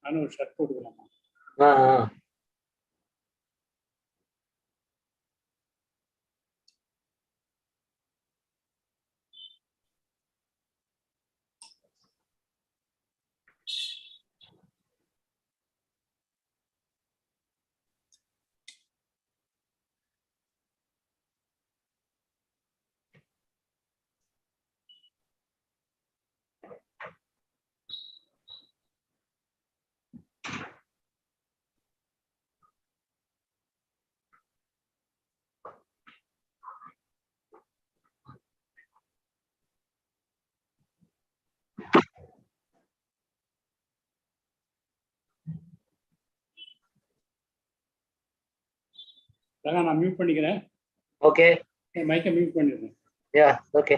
நானும் ஒரு ஷர்ட் போட்டுக்கலாமா? நான் மியூட் பண்ணிக்கிறேன். ஓகே, மைக்கை மியூட் பண்ணிடுறேன். Yeah okay.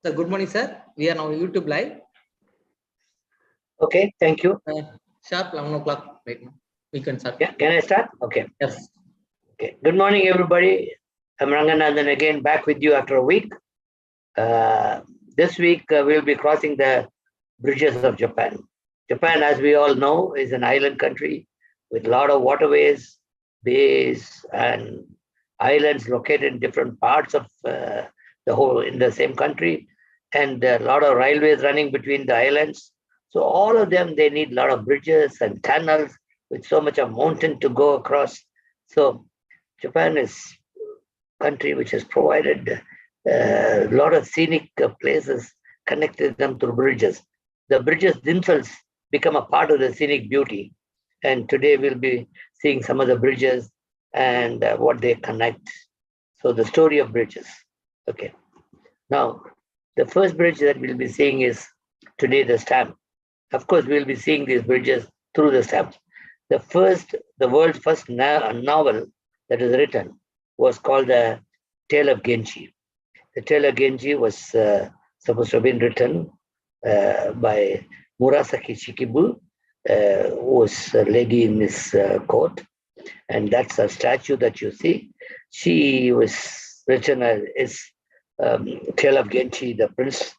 Sir, good morning, sir. We are now YouTube live. Okay, thank you. Sharp 11 o'clock right now. We can start. Yeah, can I start? Okay. Yes. Okay. Good morning, everybody. I'm Ranganathan again, back with you after a week. This week, we'll be crossing the bridges of Japan. Japan, as we all know, is an island country with a lot of waterways, bays, and islands located in different parts of in the same country, and a lot of railways running between the islands. So all of them, they need a lot of bridges and tunnels with so much of mountain to go across. So Japan is a country which has provided a lot of scenic places, connected them through bridges. The bridges themselves become a part of the scenic beauty. And today we'll be seeing some of the bridges and what they connect. So the story of bridges. Okay. Now, the first bridge that we'll be seeing is today the stamp. Of course, we'll be seeing these bridges through the stamps. The world's first novel that was written was called The Tale of Genji. The Tale of Genji was supposed to have been written by Murasaki Shikibu, who was a lady in his court. And that's a statue that you see. She was written as Tale of Genji, the Prince.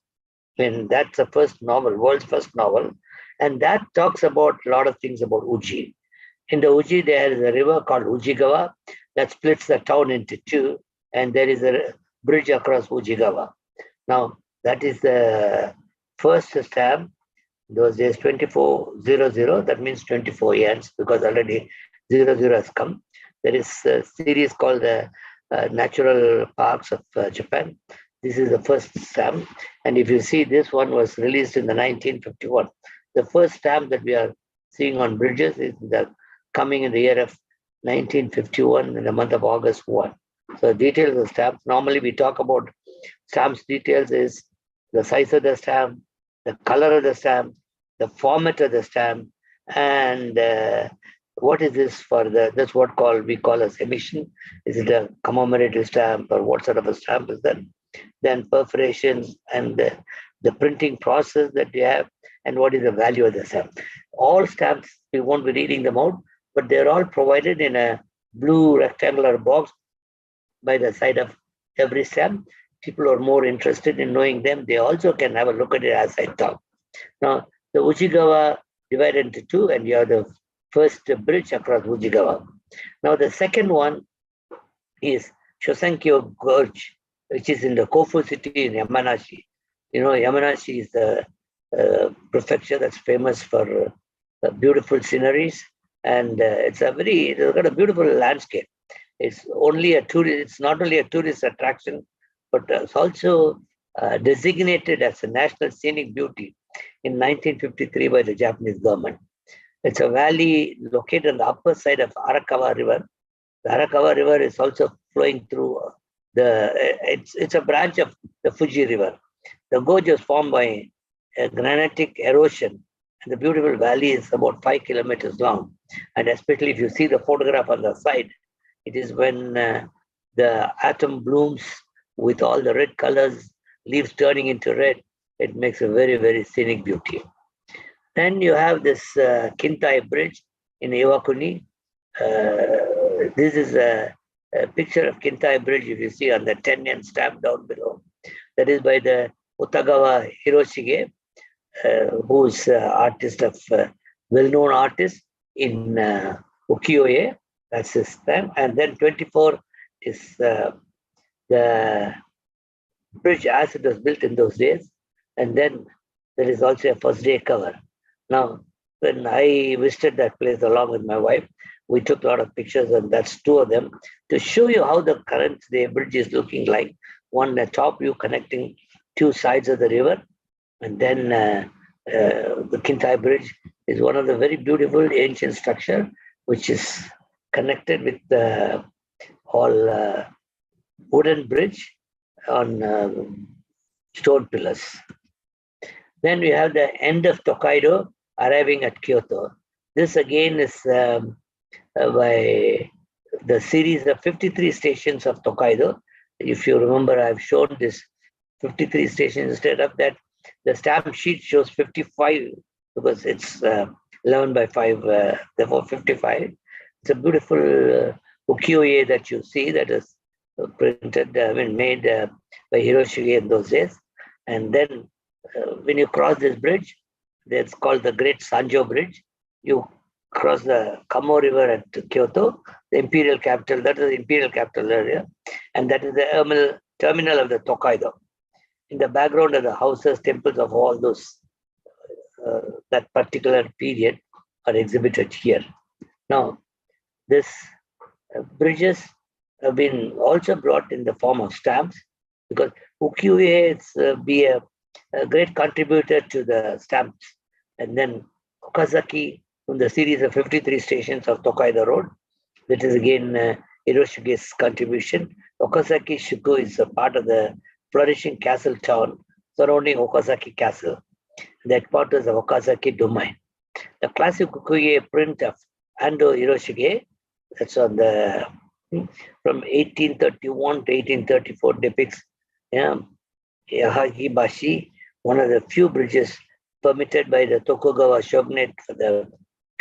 And that's the first novel, world's first novel. And that talks about a lot of things about Uji. In the Uji, there is a river called Ujigawa that splits the town into two. And there is a bridge across Ujigawa. Now, that is the first stamp. Those days 2400, that means 24 years, because already 00 has come. There is a series called the Natural Parks of Japan. This is the first stamp. And if you see, this one was released in the 1951. The first stamp that we are seeing on bridges is coming in the year of 1951 in the month of August 1. So details of stamps. Normally we talk about stamps details is the size of the stamp, the color of the stamp, the format of the stamp, and what is this for that's what we call as emission. Is it a commemorative stamp or what sort of a stamp is that? Then perforations and the printing process that you have, and what is the value of the stamp. All stamps, we won't be reading them out, but they're all provided in a blue rectangular box by the side of every stamp. People are more interested in knowing them. They also can have a look at it as I talk. Now, the Ujigawa divided into two, and you have the first bridge across Ujigawa. Now, the second one is Shosankyo Gorge, which is in the Kofu city in Yamanashi. You know, Yamanashi is the prefecture that's famous for beautiful sceneries, and it's got a beautiful landscape. It's not only a tourist attraction, but it's also designated as a national scenic beauty in 1953 by the Japanese government. It's a valley located on the upper side of Arakawa River. The Arakawa River is also flowing through it's a branch of the Fuji River. The gorge was formed by granitic erosion, and the beautiful valley is about 5 kilometers long. And especially if you see the photograph on the side, it is when the autumn blooms with all the red colors, leaves turning into red. It makes a very, very scenic beauty. Then you have this Kintai Bridge in Iwakuni. This is a picture of Kintai Bridge, if you see on the 10-yen stamp down below. That is by the Utagawa Hiroshige, who's well-known artist in ukiyo-e. That's his stamp. And then 24 is the bridge as it was built in those days. And then there is also a first day cover. Now, when I visited that place along with my wife, we took a lot of pictures, and that's two of them, to show you how the current day bridge is looking like. One, the top view connecting two sides of the river. And then the Kintai Bridge is one of the very beautiful ancient structure, which is connected with the whole wooden bridge on stone pillars. Then we have the end of Tokaido arriving at Kyoto. This again is by the series of 53 stations of Tokaido. If you remember, I've shown this 53 stations. Instead of that, the stamp sheet shows 55 because it's 11 by 5, therefore 55. It's a beautiful ukiyo-e that you see that is printed, made by Hiroshige in those days. And then when you cross this bridge, that's called the Great Sanjo Bridge. You cross the Kamo River at Kyoto, the imperial capital. That is the imperial capital area, and that is the terminal of the Tokaido. In the background are the houses, temples of all those that particular period are exhibited here. Now, this bridges have been also brought in the form of stamps because ukiyo-e be a great contributor to the stamps. And then Okazaki, from the series of 53 stations of Tokaido Road, that is again Hiroshige's contribution. Okazaki Shuku is a part of the flourishing castle town surrounding Okazaki Castle, the headquarters of Okazaki Domain. The classic ukiyo-e print of Ando Hiroshige, that's on the from 1831 to 1834, depicts Yamanashi, one of the few bridges permitted by the Tokugawa shogunate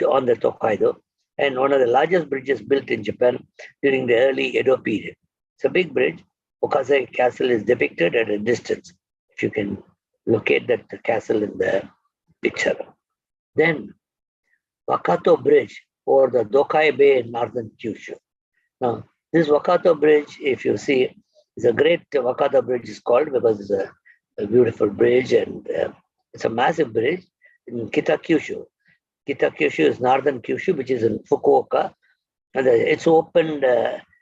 on the Tokaido, and one of the largest bridges built in Japan during the early Edo period. It's a big bridge. Okazaki Castle is depicted at a distance, if you can locate that castle in the picture. Then Wakato Bridge over the Dokai Bay in northern Kyushu. Now, this Wakato Bridge, if you see, is a great Wakato Bridge is called because it's a beautiful bridge, and it's a massive bridge in Kyushu. Kyushu is northern Kyushu, which is in Fukuoka. And it's opened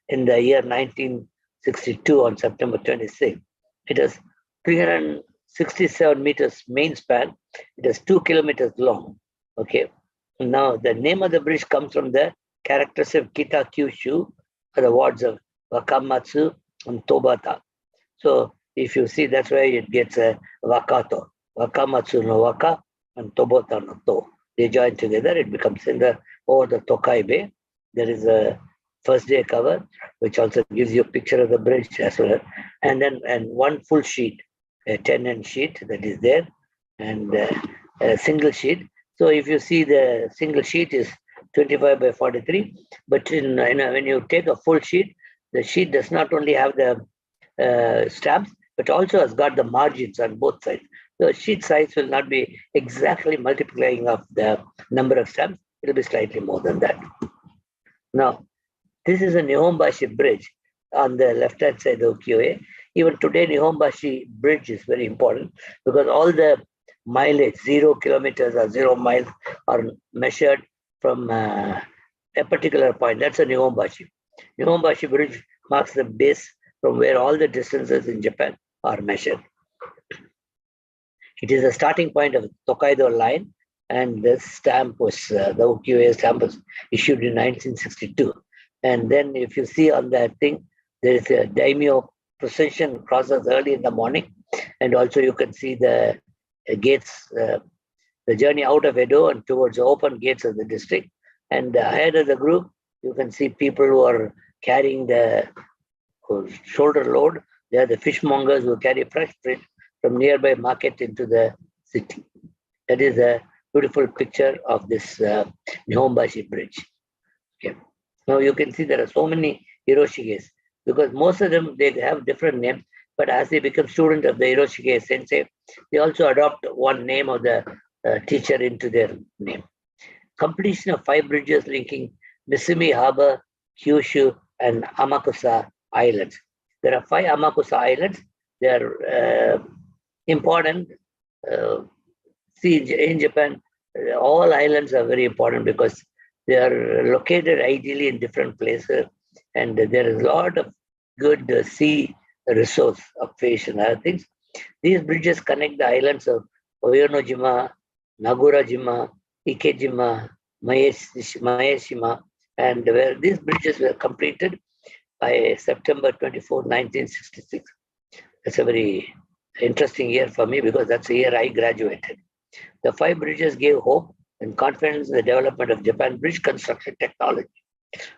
in the year 1962 on September 26. It has 367 meters main span. It is 2 kilometers long. Okay. Now, the name of the bridge comes from the characters of Kyushu, the words of Wakamatsu and Tobata. So, if you see, that's why it gets a Wakato. Wakamatsu no Waka and Tobata no To. They join together, it becomes over the Tokai Bay. There is a first day cover, which also gives you a picture of the bridge as well. And then one full sheet, a 10-inch sheet that is there, and a single sheet. So if you see the single sheet is 25 by 43, but when you take a full sheet, the sheet does not only have the stamps, but also has got the margins on both sides. The sheet size will not be exactly multiplying of the number of stamps. It will be slightly more than that. Now, this is a Nihombashi Bridge on the left-hand side of ukiyo-e. Even today, Nihombashi Bridge is very important because all the mileage, 0 kilometers or 0 miles, are measured from a particular point. That's a Nihombashi. Nihombashi Bridge marks the base from where all the distances in Japan are measured. It is the starting point of the Tokaido line, and this stamp was, the ukiyo-e stamp was issued in 1962. And then if you see on that thing, there is a daimyo procession crosses early in the morning, and also you can see the gates, the journey out of Edo and towards the open gates of the district. And ahead of the group, you can see people who are carrying the shoulder load. They are the fishmongers who carry fresh fish from nearby market into the city. That is a beautiful picture of this Nihombashi Bridge. Okay. Now you can see there are so many Hiroshiges because most of them, they have different names, but as they become students of the Hiroshige sensei, they also adopt one name of the teacher into their name. Completion of 5 bridges linking Misumi Harbor, Kyushu, and Amakusa Islands. There are 5 Amakusa Islands. They are important. See, in Japan, all islands are very important because they are located ideally in different places, and there is a lot of good sea resource of fish and other things. These bridges connect the islands of Oyonojima, Nagurajima, Ikejima, Mayeshima, and where these bridges were completed by September 24, 1966. It's a very interesting year for me because that's the year I graduated. The 5 bridges gave hope and confidence in the development of Japan's bridge construction technology.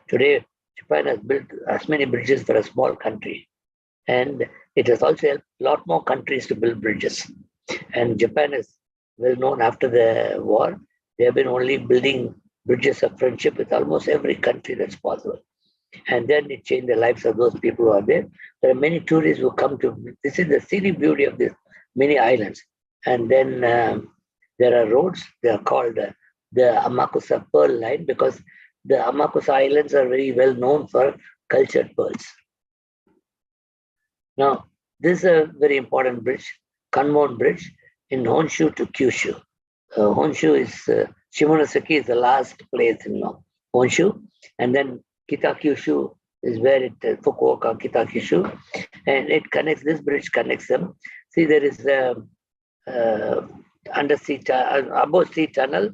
Today, Japan has built as many bridges for a small country. And it has also helped a lot more countries to build bridges. And Japan is well known after the war. They have been only building bridges of friendship with almost every country that's possible. And then it changed the lives of those people who are there. There are many tourists who come to visit the scenic beauty of these many islands. And then there are roads. They are called the Amakusa Pearl Line because the Amakusa Islands are very well known for cultured pearls. Now, this is a very important bridge, Kanban Bridge in Honshu to Kyushu. Honshu is, Shimonoseki is the last place in Honshu. And then Kyushu is where it, Fukuoka, Kyushu. And it connects, this bridge connects them. See, there is a above sea tunnel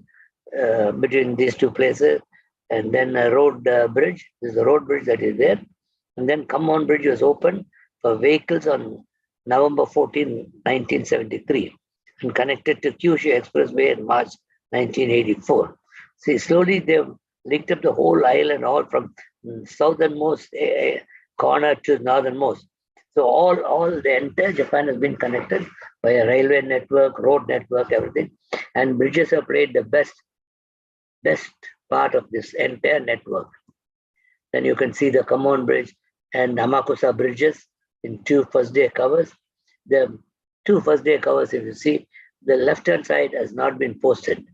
between these two places. And then a road bridge. There's a road bridge that is there. And then Kanban Bridge was opened for vehicles on November 14, 1973, and connected to Kyushu Expressway in March 1984. See, slowly they've linked up the whole island, all from southernmost corner to northernmost. So all the entire Japan has been connected by a railway network, road network, everything. And bridges have played the best part of this entire network. Then you can see the Kanban Bridge and Amakusa bridges in two first-day covers. The two first-day covers, if you see, the left-hand side has not been posted.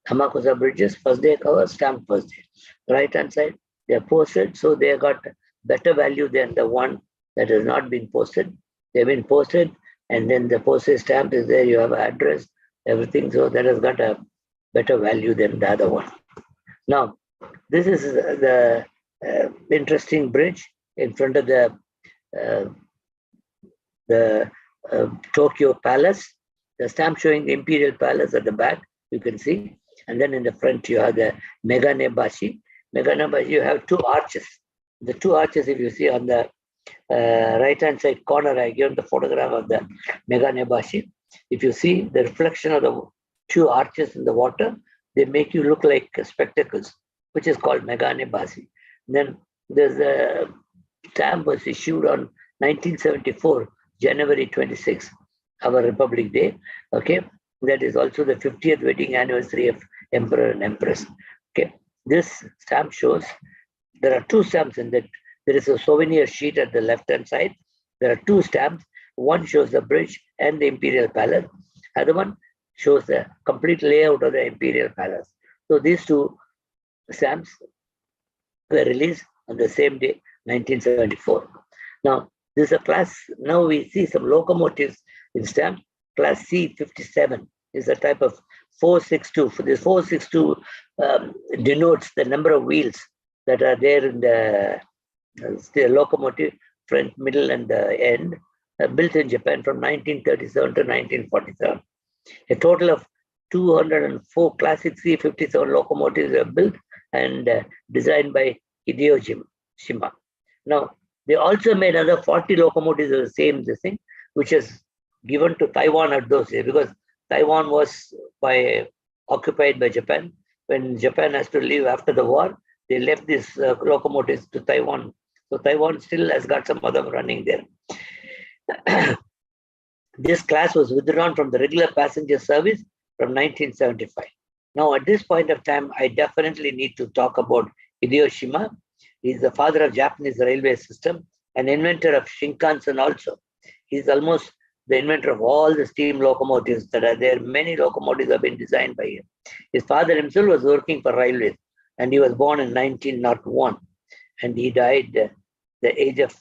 Amakusa bridges, first-day cover, stamped first day. Right-hand side, they are posted, so they got better value than the one that has not been posted. They've been posted, and then the postage stamp is there, you have an address, everything, so that has got a better value than the other one. Now, this is the interesting bridge in front of the Tokyo Palace. The stamp showing the Imperial Palace at the back, you can see. And then in the front, you have the Megami. Megami, you have two arches. The two arches, if you see on the right-hand side corner, I given the photograph of the Megami. If you see the reflection of the two arches in the water, they make you look like spectacles, which is called Megami. Then there's a stamp was issued on 1974, January 26, our Republic Day. Okay, that is also the 50th wedding anniversary of Emperor and Empress. Okay, this stamp shows there are two stamps in that. There is a souvenir sheet at the left-hand side. There are two stamps. One shows the bridge and the Imperial Palace. Other one shows the complete layout of the Imperial Palace. So these two stamps were released on the same day, 1974. Now, this is a class, now we see some locomotives in stamp. Class C57 is a type of 462. For this 462 denotes the number of wheels that are there in the locomotive, front, middle, and the end, built in Japan from 1937 to 1947. A total of 204 classic C57 locomotives were built and designed by Hideo Shima. Now, they also made another 40 locomotives of the same thing, which is given to Taiwan at those days, because Taiwan was occupied by Japan. When Japan has to leave after the war, they left these locomotives to Taiwan. So Taiwan still has got some other running there. This class was withdrawn from the regular passenger service from 1975. Now, at this point of time, I definitely need to talk about Hideo Shima. He's the father of Japanese railway system, an inventor of Shinkansen also. He's almost the inventor of all the steam locomotives that are there. Many locomotives have been designed by him. His father himself was working for railways, and he was born in 1901, and he died at the age of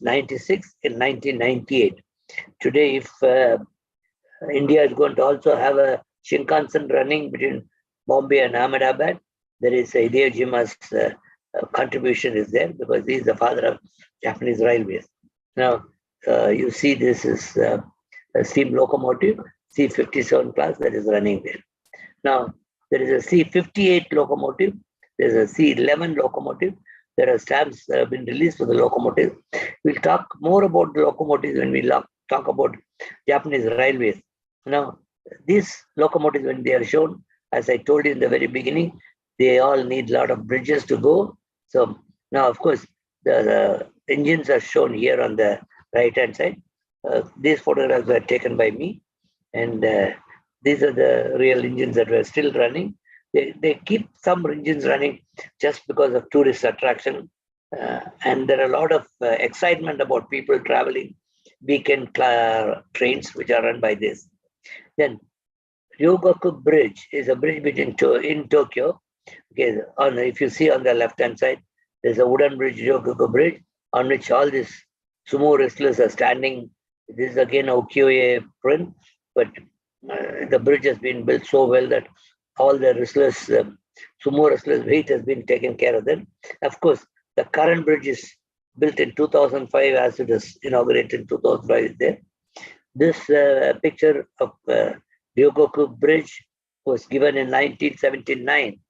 96 in 1998. Today, if India is going to also have a Shinkansen running between Bombay and Ahmedabad, there is Hideo Shima's contribution is there, because he is the father of Japanese railways. Now, you see this is a steam locomotive, C57 class that is running there. Now, there is a C58 locomotive, there is a C11 locomotive. There are stamps that have been released for the locomotive. We'll talk more about the locomotives when we talk about Japanese railways. Now, these locomotives, when they are shown, as I told you in the very beginning, they all need a lot of bridges to go. So now, of course, the engines are shown here on the right-hand side. These photographs were taken by me, and these are the real engines that were still running. They keep some engines running just because of tourist attraction, and there are a lot of excitement about people traveling weekend trains which are run by this. Then Ryogoku Bridge is a bridge in Tokyo. Okay, if you see on the left-hand side, there's a wooden bridge, Ryogoku Bridge, on which all these sumo wrestlers are standing. This is again a ukiyo-e print, but the bridge has been built so well that all the wrestlers, sumo wrestlers' weight has been taken care of them. Of course, the current bridge is built in 2005 as it was inaugurated in 2005 there. This picture of Ryogoku Bridge was given in 1979.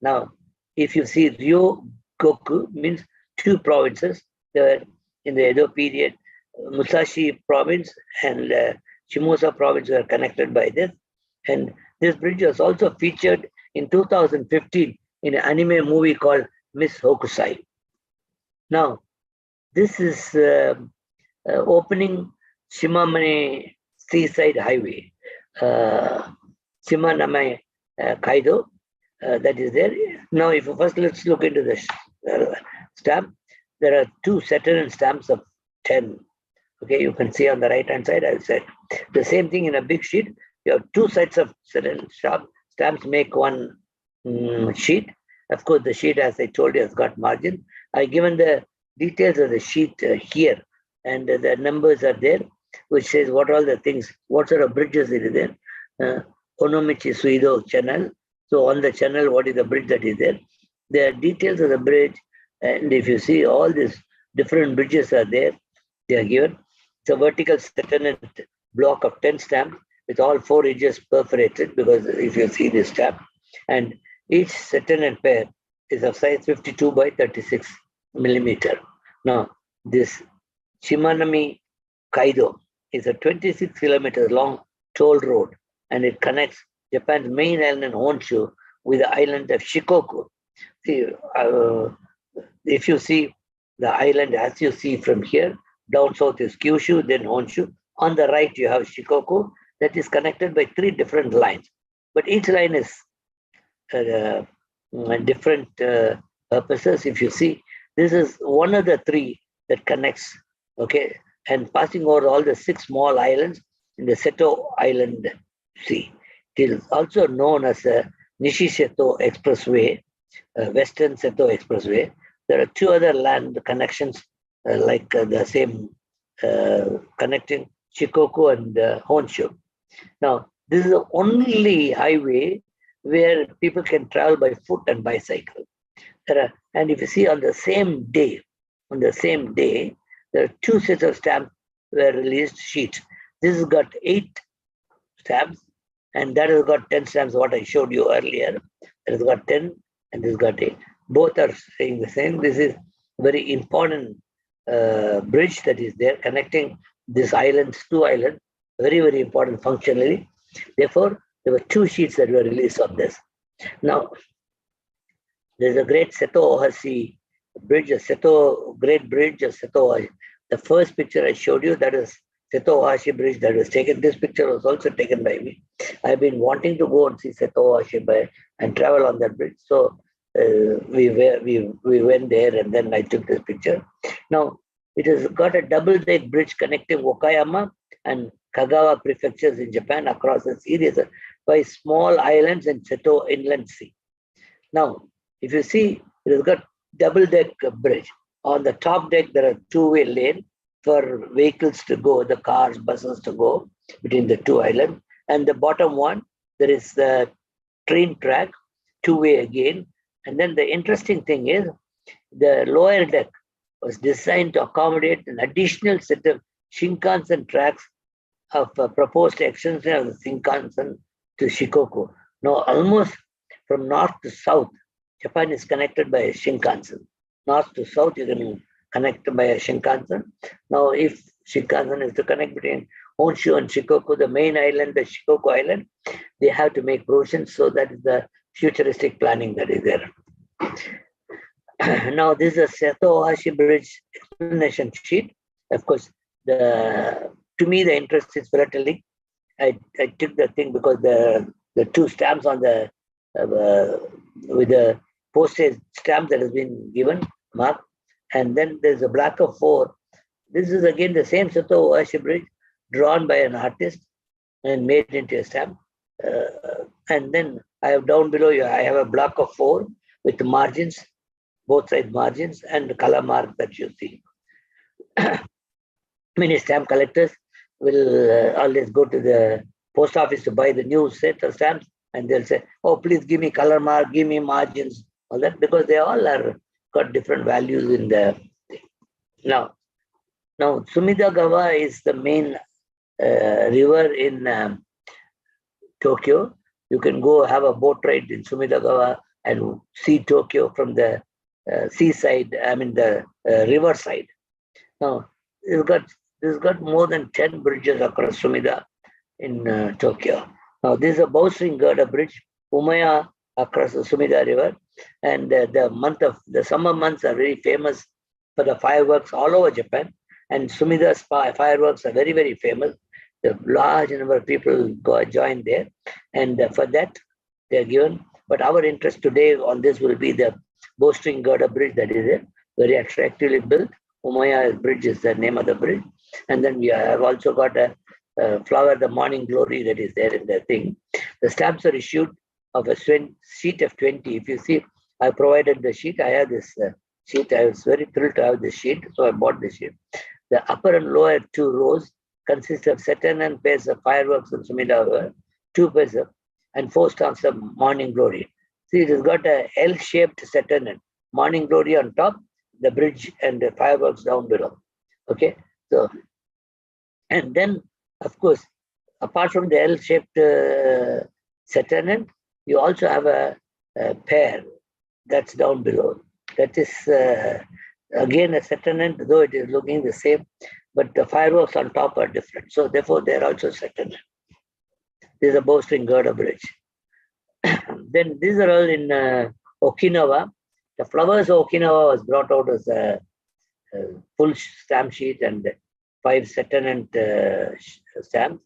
Now, if you see Ryogoku means two provinces. They were in the Edo period, Musashi province and Shimosa province were connected by this. And this bridge was also featured in 2015 in an anime movie called Miss Hokusai. Now, this is opening Shimano Seaside Highway, Shimano Kaido, that is there. Now, if first let's look into the stamp. There are two Saturn stamps of 10. Okay, you can see on the right-hand side, I said. The same thing in a big sheet. You have two sets of Saturn stamps make one sheet. Of course, the sheet, as I told you, has got margin. I've given the details of the sheet here, and the numbers are there, which says what all the things, what sort of bridges it is there. Onomichi Suido channel. So on the channel, what is the bridge that is there? There are details of the bridge, and if you see all these different bridges are there, they are given. It's a vertical Saturn block of 10 stamps with all 4 edges perforated, because if you see this stamp, and each Saturn pair is of size 52 by 36 millimeter. Now, this Shimano Kaido is a 26 kilometers long toll road, and it connects Japan's main island Honshu with the island of Shikoku. See, if you see the island as you see from here, down south is Kyushu, then Honshu. On the right, you have Shikoku that is connected by 3 different lines. But each line is different purposes. If you see, this is one of the 3 that connects, okay, and passing over all the 6 small islands in the Seto Island Sea. It is also known as the Nishi-Seto Expressway, Western Seto Expressway. There are 2 other land connections the same connecting Shikoku and Honshu. Now, this is the only highway where people can travel by foot and bicycle. And if you see on the same day, there are 2 sets of stamps were released sheets. This has got 8 stamps, and that has got 10 stamps, what I showed you earlier. That has got 10, and this has got 8. Both are saying the same. This is very important bridge that is there connecting these islands, 2 islands, very, very important functionally. Therefore, there were 2 sheets that were released on this. Now, there's a great Seto Ohashi bridge, great bridge of Seto Ohashi. The first picture I showed you, that is Seto Ohashi Bridge that was taken. This picture was also taken by me. I've been wanting to go and see Seto Ohashi and travel on that bridge. So we went there, and then I took this picture. Now, it has got a double-deck bridge connecting Wakayama and Kagawa prefectures in Japan across a series by small islands in Seto Inland Sea. Now, if you see, it has got double-deck bridge. On the top deck, there are 2-way lane for vehicles to go, the cars, buses to go between the 2 islands. And the bottom one, there is the train track, 2-way again. And then the interesting thing is, the lower deck was designed to accommodate an additional set of Shinkansen tracks of proposed extension of the Shinkansen to Shikoku. Now, almost from north to south, Japan is connected by a Shinkansen. North to south, you can connect by a Shinkansen. Now, if Shinkansen is to connect between Honshu and Shikoku, the main island, the Shikoku Island, they have to make provisions. So that is the futuristic planning that is there. Now, this is a Seto Ohashi Bridge explanation sheet. Of course, To me, the interest is philatelic. I took the thing because the two stamps on the with the postage stamp that has been given, mark, and then there's a black of 4. This is again the same Untitled Bridge drawn by an artist and made into a stamp. And then I have down below, I have a block of 4 with the margins, both side margins, and the color mark that you see. Many stamp collectors will always go to the post office to buy the new set of stamps, and they'll say, oh, please give me color mark, give me margins, all that, because they all are got different values in the thing. Now Sumidagawa is the main river in Tokyo. You can go have a boat ride in Sumidagawa and see Tokyo from the seaside, I mean the river side. Now, it's got more than 10 bridges across Sumida in Tokyo. Now, this is a bowstring girder bridge, Umaya across the Sumida River, and the summer months are very famous for the fireworks all over Japan, and Sumida's fireworks are very, very famous. The large number of people join there, and for that they are given. But our interest today on this will be the bowstring girder bridge that is there, very attractively built. Umaya Bridge is the name of the bridge. And then we have also got a flower, the morning glory, that is there in the thing. The stamps are issued of a sheet of 20. If you see, I provided the sheet. I have this sheet. I was very thrilled to have this sheet, so I bought this sheet. The upper and lower 2 rows consist of Saturn and pairs of fireworks in Sumida, 2 pairs of, and 4 stamps of morning glory. See, it has got a L-shaped Saturn and morning glory on top, the bridge and the fireworks down below. Okay, so, and then of course, apart from the L-shaped Saturn, you also have a pair that's down below. That is again a Saturn, though it is looking the same, but the fireworks on top are different. So therefore, they are also Saturn. This is a bowstring girder bridge. Then these are all in Okinawa. The flowers of Okinawa was brought out as a full stamp sheet and 5 Saturn stamps,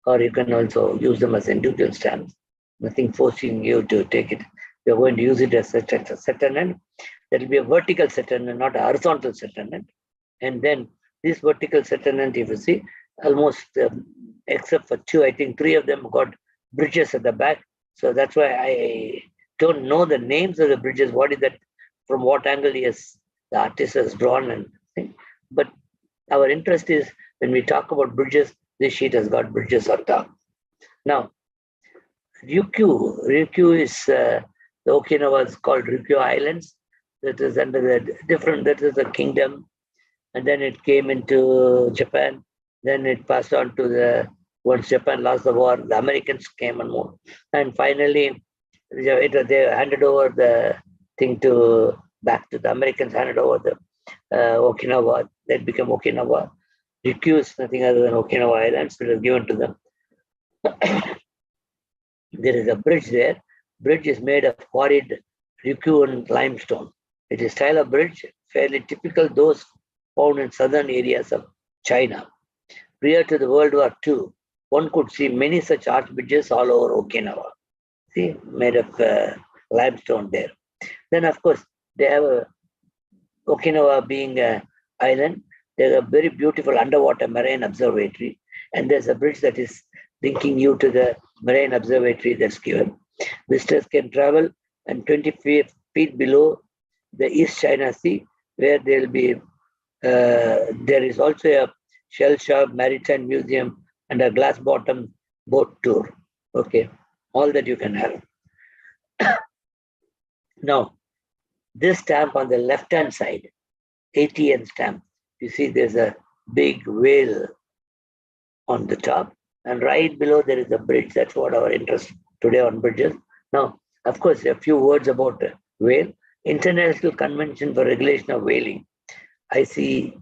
or you can also use them as individual stamps. Nothing forcing you to take it. You're going to use it as such a Saturn. There will be a vertical Saturn, not a horizontal Saturn. And then this vertical Saturn, if you see, almost except for 2, I think 3 of them got bridges at the back. So that's why I don't know the names of the bridges. What is that? From what angle the artist has drawn and thing. But our interest is when we talk about bridges, this sheet has got bridges on top. Now, Ryukyu is the Okinawa is called Ryukyu Islands. That is under the different. That is a kingdom, and then it came into Japan. Then it passed on to once Japan lost the war, the Americans came and moved, and finally they handed over the thing back to the Americans. Handed over the Okinawa. That became Okinawa. Ryukyu is nothing other than Okinawa Islands. It was given to them. There is a bridge there. Bridge is made of quarried Ryukyuan limestone. It is style of bridge, fairly typical those found in southern areas of China. Prior to the World War II, one could see many such arch bridges all over Okinawa. See, made of limestone there. Then, of course, they have Okinawa being an island. There's a very beautiful underwater marine observatory, and there's a bridge that is linking you to the marine observatory that's given. Visitors can travel and 20 feet below the East China Sea, where there is also a shell shop, maritime museum, and a glass bottom boat tour. Okay, all that you can have. Now, this stamp on the left-hand side, ATN stamp, you see there's a big whale on the top, and right below there is a bridge. That's what our interest today on bridges. Now, of course, a few words about whale. International Convention for Regulation of Whaling, ICRW.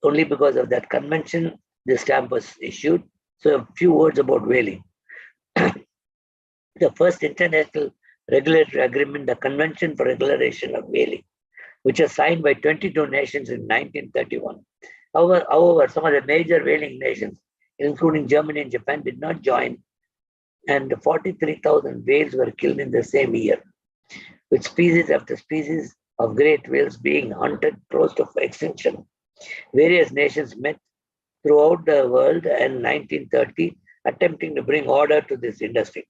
Only because of that convention, the stamp was issued. So a few words about whaling. The first international regulatory agreement, the Convention for Regulation of Whaling. which was signed by 22 nations in 1931. However, some of the major whaling nations, including Germany and Japan, did not join, and 43,000 whales were killed in the same year, with species after species of great whales being hunted close to extinction. Various nations met throughout the world in 1930, attempting to bring order to this industry.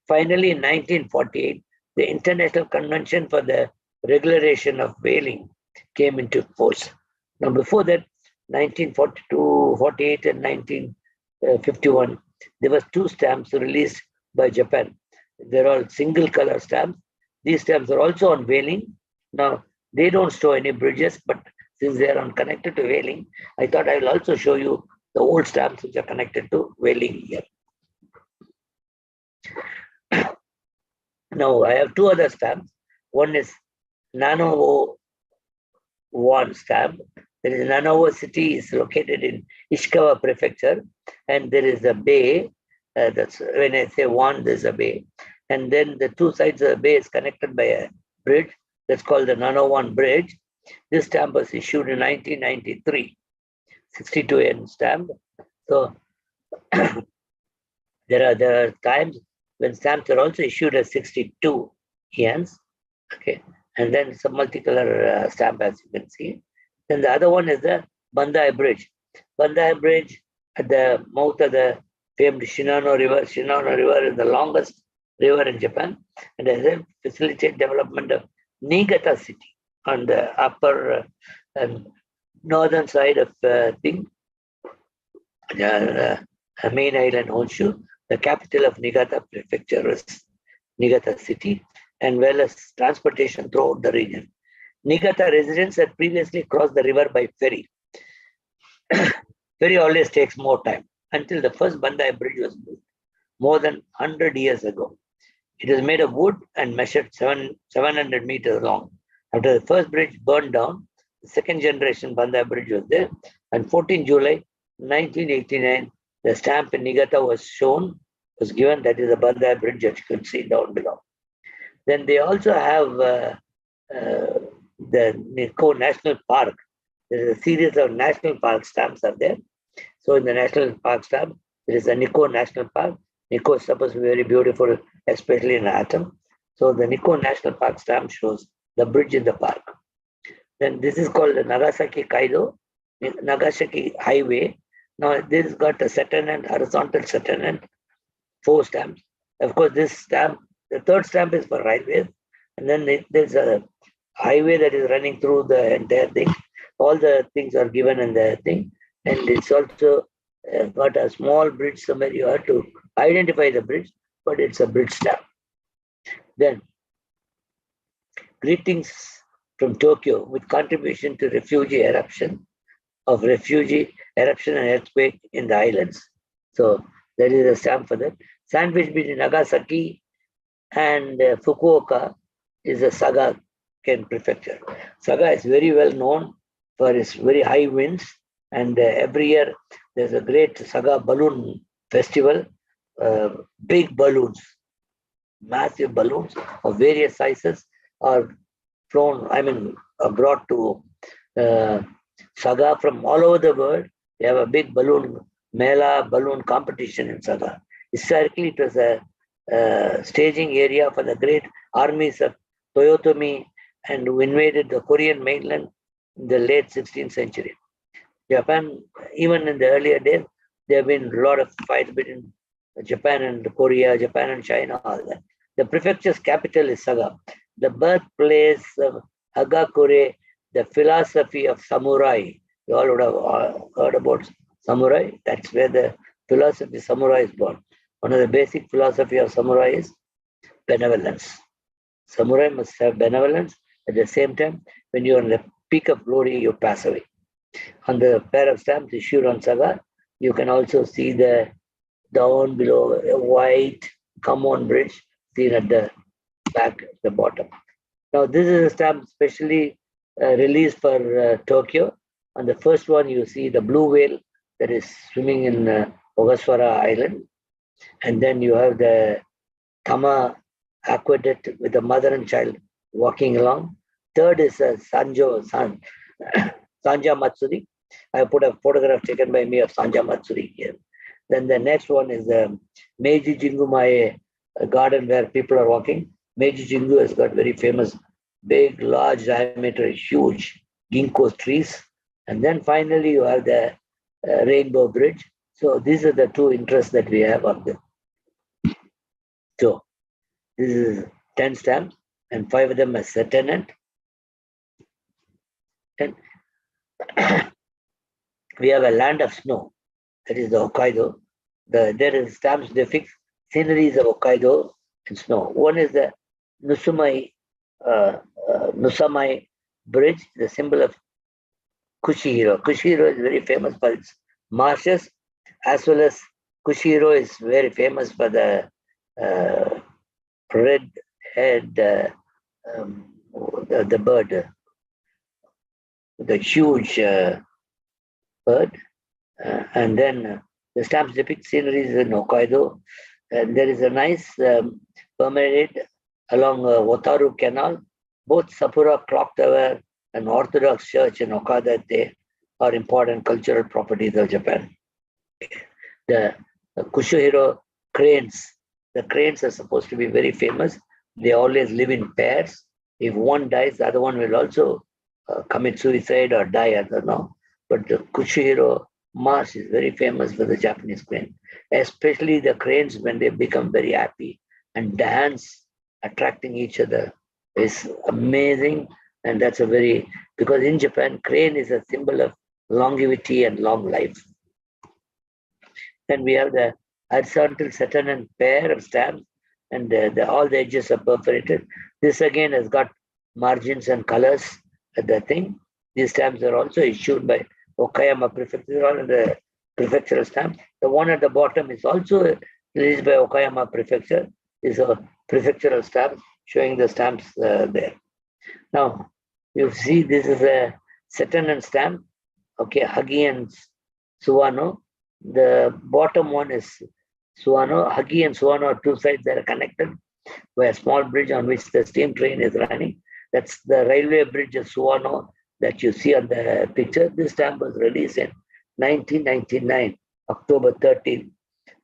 Finally, in 1948, the International Convention for the Regulation of Whaling came into force. Now, before that, 1942, 48, and 1951, there were 2 stamps released by Japan. They're all single color stamps. These stamps are also on whaling. Now, they don't show any bridges, but since they are connected to whaling, I thought I will also show you the old stamps which are connected to whaling here. Now, I have 2 other stamps. One is Nanowo 1 stamp. There is Nanowo city is located in Ishikawa prefecture, and there is a bay. That's when I say 1, there's a bay. And then the 2 sides of the bay is connected by a bridge that's called the Nano-1 Bridge. This stamp was issued in 1993, 62 yen stamp. So there are times when stamps are also issued as 62 yens. Okay, and then some multicolor stamp, as you can see. Then the other one is the Bandai Bridge. Bandai Bridge at the mouth of the famed Shinano River. Shinano River is the longest river in Japan, and has helped facilitate development of Niigata city on the upper northern side of main island Honshu. The capital of Niigata prefecture is Niigata city, and well as transportation throughout the region. Niigata residents had previously crossed the river by ferry. Ferry always takes more time until the first Bandai Bridge was built more than 100 years ago. It was made of wood and measured 700 meters long. After the first bridge burned down, the second generation Bandai Bridge was there. On 14 July 1989, the stamp in Niigata was given, that is the Bandai Bridge that you can see down below. Then they also have the Nikko National Park. There is a series of national park stamps are there. So in the national park stamp, there is a Nikko National Park. Nikko is supposed to be very beautiful, especially in atom. So the Nikko National Park stamp shows the bridge in the park. Then this is called the Nagasaki Kaido, Nagasaki Highway. Now this got a second and horizontal second and 4 stamps. Of course, this stamp, the third stamp is for railways, and then there's a highway that is running through the entire thing. All the things are given in the thing, and it's also got a small bridge somewhere you have to identify the bridge, but it's a bridge stamp. Then, greetings from Tokyo with contribution to refugee eruption and earthquake in the islands. So there is a stamp for that. Sandwich between Nagasaki and Fukuoka is a Saga Ken prefecture. Saga is very well known for its very high winds, and every year there's a great Saga balloon festival. Big balloons, massive balloons of various sizes are brought to Saga from all over the world. They have a big balloon competition in Saga. Historically, it was a staging area for the great armies of Toyotomi and who invaded the Korean mainland in the late 16th century. Japan, even in the earlier days, there have been a lot of fights between Japan and Korea, Japan and China, all that. The prefecture's capital is Saga. The birthplace of Hagakure, the philosophy of samurai. You all would have heard about samurai. That's where the philosophy of samurai is born. One of the basic philosophy of samurai is benevolence. Samurai must have benevolence. At the same time, when you're on the peak of glory, you pass away. On the pair of stamps issued on Saga, you can also see the down below a white come-on bridge seen at the back, the bottom. Now, this is a stamp specially released for Tokyo. On the first one, you see the blue whale that is swimming in Ogasawara Island. And then you have the Tama aqueduct with the mother and child walking along. Third is Sanja Matsuri. I put a photograph taken by me of Sanja Matsuri here. Then the next one is the Meiji Jingumae garden where people are walking. Meiji Jingu has got very famous, big, large diameter, huge ginkgo trees. And then finally you have the Rainbow Bridge. So these are the two interests that we have on them. So this is 10 stamps and 5 of them are tenant. And we have a land of snow, that is the Hokkaido. There is stamps depict sceneries of Hokkaido and snow. One is the Nusamai Bridge, the symbol of Kushihiro. Kushihiro is very famous for its marshes, as well as Kushihiro is very famous for the red-head, the bird, the huge bird. And then the stamps depict sceneries in Hokkaido. And there is a nice promenade along Wataru Canal. Both Sapura Clock Tower and Orthodox Church in Okada are important cultural properties of Japan. The Kushihiro cranes, the cranes are supposed to be very famous. They always live in pairs. If one dies, the other one will also commit suicide or die, I don't know. But the Kushihiro Marsh is very famous for the Japanese crane, especially the cranes when they become very happy and dance, attracting each other. Is amazing. And that's because in Japan, crane is a symbol of longevity and long life. Then we have the horizontal Saturn and pair of stamps, and all the edges are perforated. This again has got margins and colors at the thing. These stamps are also issued by Okayama Prefecture, and the prefectural stamp. The one at the bottom is also released by Okayama Prefecture. Is a prefectural stamp showing the stamps there. Now, you see this is a Saturn and stamp. Okay, Hagi and Swano. The bottom one is Swano. Hagi and Swano are two sides that are connected by a small bridge on which the steam train is running. That's the railway bridge of Swano that you see on the picture. This stamp was released in 1999, October 13.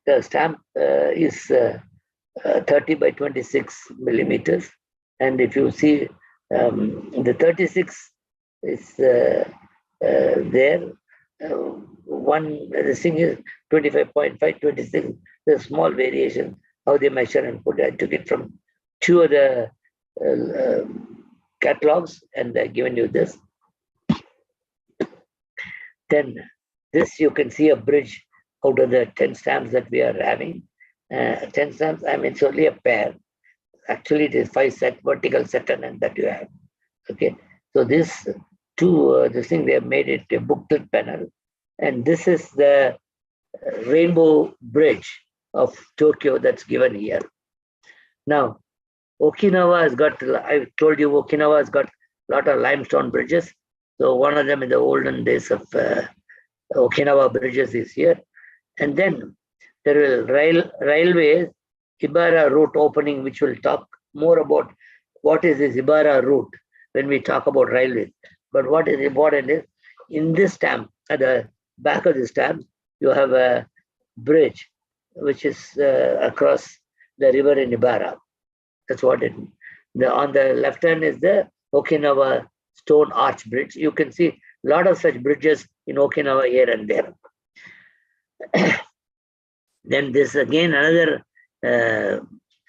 The stamp is 30 by 26 millimeters. And if you see the 36 is there. The thing is 25.5, 26. There's small variation how they measure and put. I took it from two of the catalogs and I've given you this. Then this you can see a bridge out of the 10 stamps that we are having. 10 stamps, I mean, it's only a pair. Actually, it is 5 vertical Saturn that you have. Okay, so this thing they have made it a booklet panel, and this is the Rainbow Bridge of Tokyo that's given here. Now, Okinawa has got, I told you, Okinawa has got a lot of limestone bridges. So one of them in the olden days of Okinawa bridges is here. And then there will railways, Ibara route opening, which will talk more about what is this Ibara route when we talk about railways. But what is important is, in this stamp, at the back of the stamp, you have a bridge, which is across the river in Ibara. That's what it means. On the left hand is the Okinawa Stone Arch Bridge. You can see a lot of such bridges in Okinawa here and there. Then this again another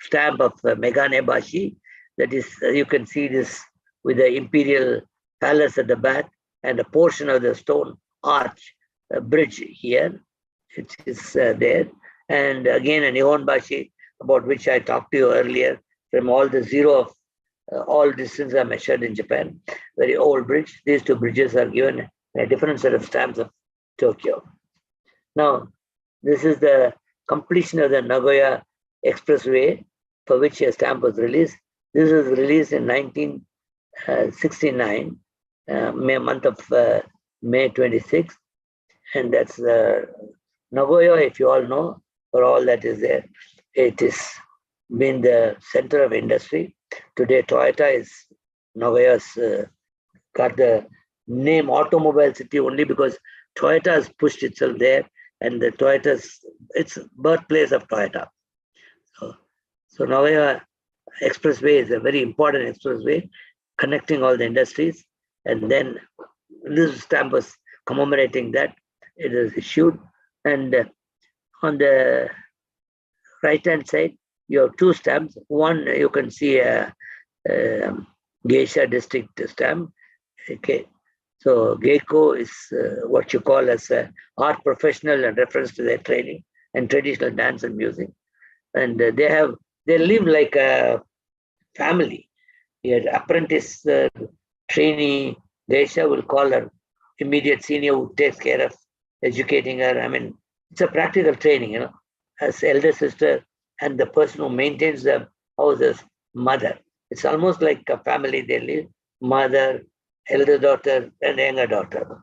stamp of Megami. That is, you can see this with the imperial palace at the back and a portion of the stone arch bridge here, which is there. And again a Nihonbashi, about which I talked to you earlier, from all the zero of all distance are measured in Japan. Very old bridge. These two bridges are given a different set of stamps of Tokyo. Now, this is the completion of the Nagoya Expressway, for which a stamp was released. This was released in 1969, month of May 26, and that's Nagoya. If you all know, for all that is there, it is been the center of industry. Today, Toyota is Nagoya's got the name Automobile City only because Toyota has pushed itself there, and the it's birthplace of Toyota. So Nagoya Expressway is a very important expressway connecting all the industries, and then this stamp was commemorating that. It is issued, and on the right hand side you have two stamps. One you can see a Geisha district stamp. Okay, so Geiko is what you call as a art professional in reference to their training and traditional dance and music, and they live like a family. Your apprentice trainee Geisha will call her immediate senior who takes care of educating her. I mean, it's a practical training, as elder sister and the person who maintains the house as mother. It's almost like a family. They live, mother, elder daughter, and younger daughter.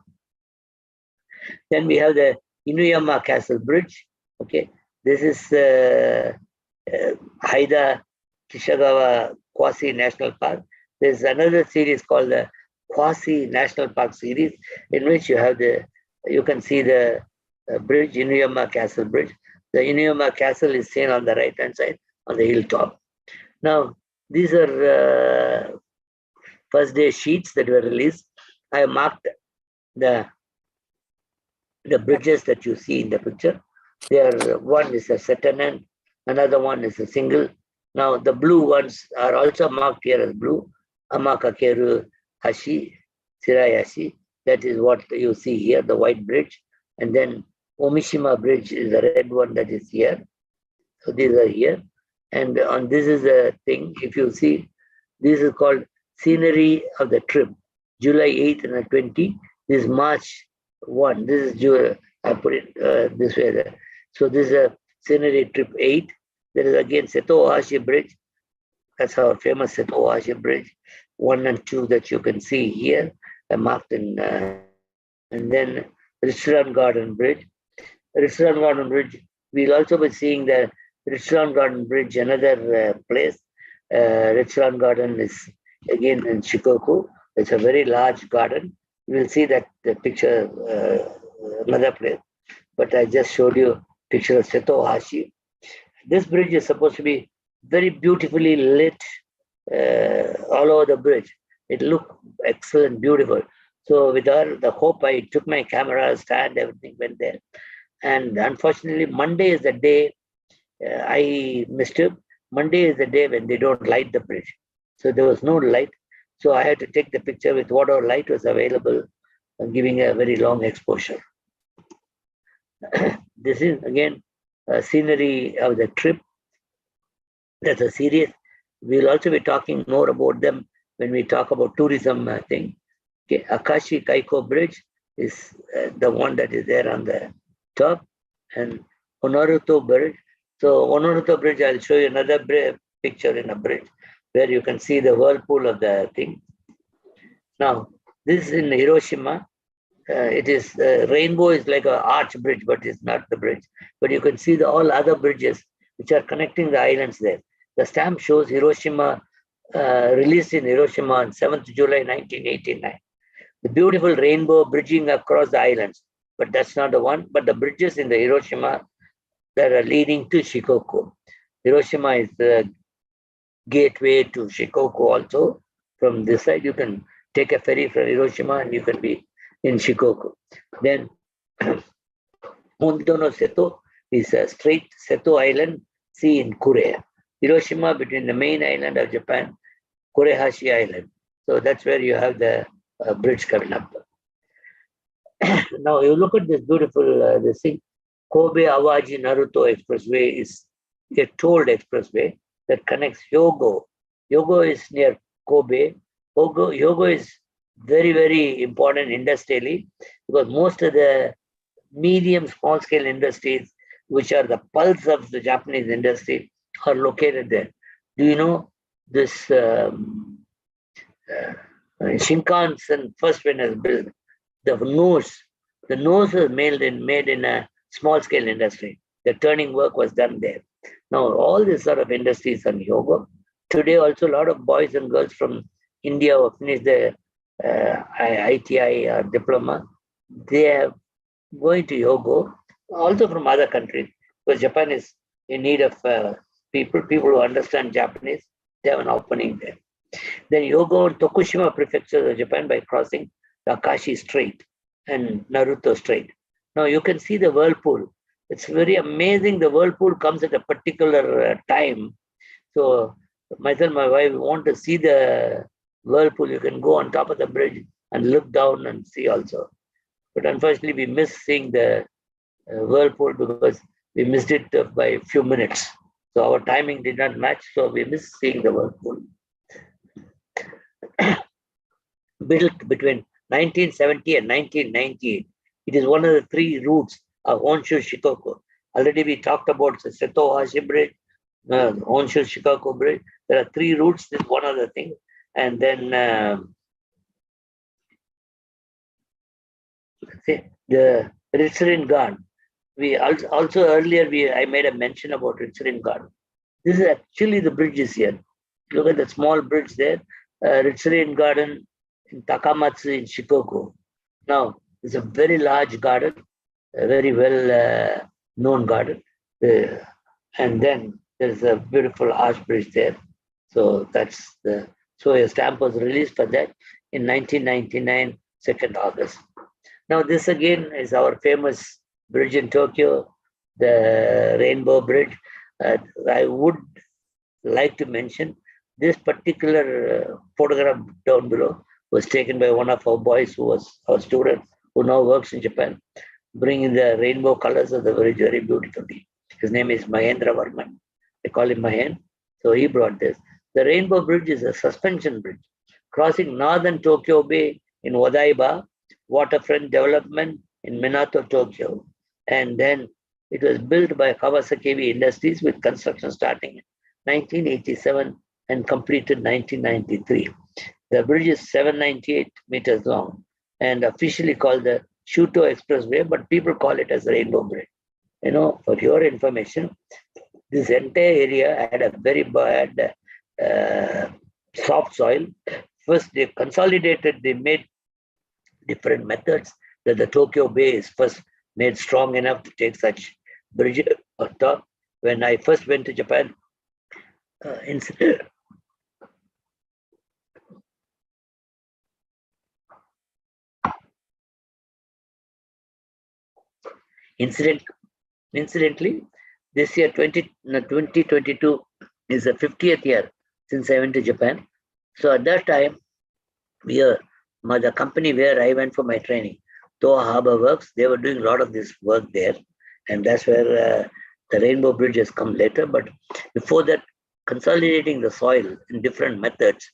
Then we have the Inuyama Castle Bridge. Okay, this is Haida Kishagawa Quasi National Park. There's another series called the Quasi National Park series, in which you can see the bridge, Inuyama Castle Bridge. The Inuyama Castle is seen on the right hand side on the hilltop. Now, these are first day sheets that were released. I marked the bridges that you see in the picture. One is a settlement, another one is a single. Now the blue ones are also marked here as blue. Amakakeru Hashi, Shirayashi. That is what you see here, the white bridge. And then Omishima Bridge is the red one that is here. So these are here. And on this is a thing, if you see, this is called Scenery of the Trip, July 8th and 20. This is March 1. This is I put it this way there. So this is a Scenery Trip 8. There is again Seto Ohashi Bridge. That's our famous Seto Ohashi Bridge. 1 and 2 that you can see here. I marked in, and then Richmond Garden Bridge. Richmond Garden Bridge, we'll also be seeing the Richmond Garden Bridge, another place. Richmond Garden is again in Shikoku. It's a very large garden. You will see that the picture, another place. But I just showed you a picture of Seto Ohashi. This bridge is supposed to be very beautifully lit all over the bridge. It looked excellent, beautiful. So with the hope, I took my camera, stand, everything went there. And unfortunately, Monday is the day I missed it. Monday is the day when they don't light the bridge. So there was no light. So I had to take the picture with whatever light was available, giving a very long exposure. This is again a scenery of the trip. That's a series. We'll also be talking more about them when we talk about tourism thing. Okay, Akashi Kaiko Bridge is the one that is there on the top, and Honoruto Bridge. So Honoruto Bridge, I'll show you another picture in a bridge where you can see the whirlpool of the thing. Now, this is in Hiroshima. It is rainbow is like an arch bridge, but it's not the bridge. But you can see all other bridges which are connecting the islands there. The stamp shows Hiroshima, released in Hiroshima on 7th July 1989. The beautiful rainbow bridging across the islands, but that's not the one. But the bridges in the Hiroshima that are leading to Shikoku. Hiroshima is the gateway to Shikoku also. From this side, you can take a ferry from Hiroshima and you can be in Shikoku. Then Hondono Seto is a straight Seto Island sea in Korea. Hiroshima between the main island of Japan, Kurehashi Island. So that's where you have the bridge coming up. Now you look at this beautiful this thing. Kobe Awaji Naruto Expressway is a tolled expressway that connects Hyogo. Hyogo is near Kobe. Hyogo is very, very important industrially because most of the medium, small scale industries, which are the pulse of the Japanese industry, are located there. Do you know this Shinkansen first when it was built? The nose was made in a small scale industry. The turning work was done there. Now all these sort of industries are in Hyogo. Today also a lot of boys and girls from India or finished the ITI diploma, they are going to Yogo, also from other countries, because Japan is in need of people who understand Japanese. They have an opening there. Then Yogo and Tokushima prefecture of Japan by crossing the Akashi Strait and Naruto Strait. Now you can see the whirlpool. It's very amazing. The whirlpool comes at a particular time. So myself and my wife want to see the whirlpool. You can go on top of the bridge and look down and see also. But unfortunately, we missed seeing the whirlpool because we missed it by a few minutes. So our timing did not match. So we missed seeing the whirlpool. Built between 1970 and 1998, it is one of the three routes of Honshu Shikoku. Already we talked about the Setohashi Bridge, Honshu Shikoku Bridge. There are three routes. This is one of the things. And then the Richmond Garden. We also earlier I made a mention about Richmond Garden. This is actually the bridges here. Look at the small bridge there. Richmond Garden in Takamatsu in Shikoku. Now, it's a very large garden, a very well known garden. And then there's a beautiful arch bridge there. So that's so a stamp was released for that in 1999, 2nd August. Now, this again is our famous bridge in Tokyo, the Rainbow Bridge. I would like to mention this particular photograph down below was taken by one of our boys who was our student who now works in Japan, bringing the rainbow colors of the bridge very beautifully. His name is Mahendra Varman. I call him Mahen. So he brought this. The Rainbow Bridge is a suspension bridge crossing northern Tokyo Bay in Odaiba, waterfront development in Minato, Tokyo. And then it was built by Kawasaki Industries with construction starting in 1987 and completed 1993. The bridge is 798 meters long and officially called the Shuto Expressway, but people call it as Rainbow Bridge. You know, for your information, this entire area had a very bad soft soil. First, they consolidated, they made different methods that the Tokyo Bay is first made strong enough to take such bridges on top. When I first went to Japan, incidentally, this year 2022 is the 50th year since I went to Japan. So at that time, the company where I went for my training, Toa Harbor Works, they were doing a lot of this work there. And that's where the Rainbow Bridge has come later. But before that, consolidating the soil in different methods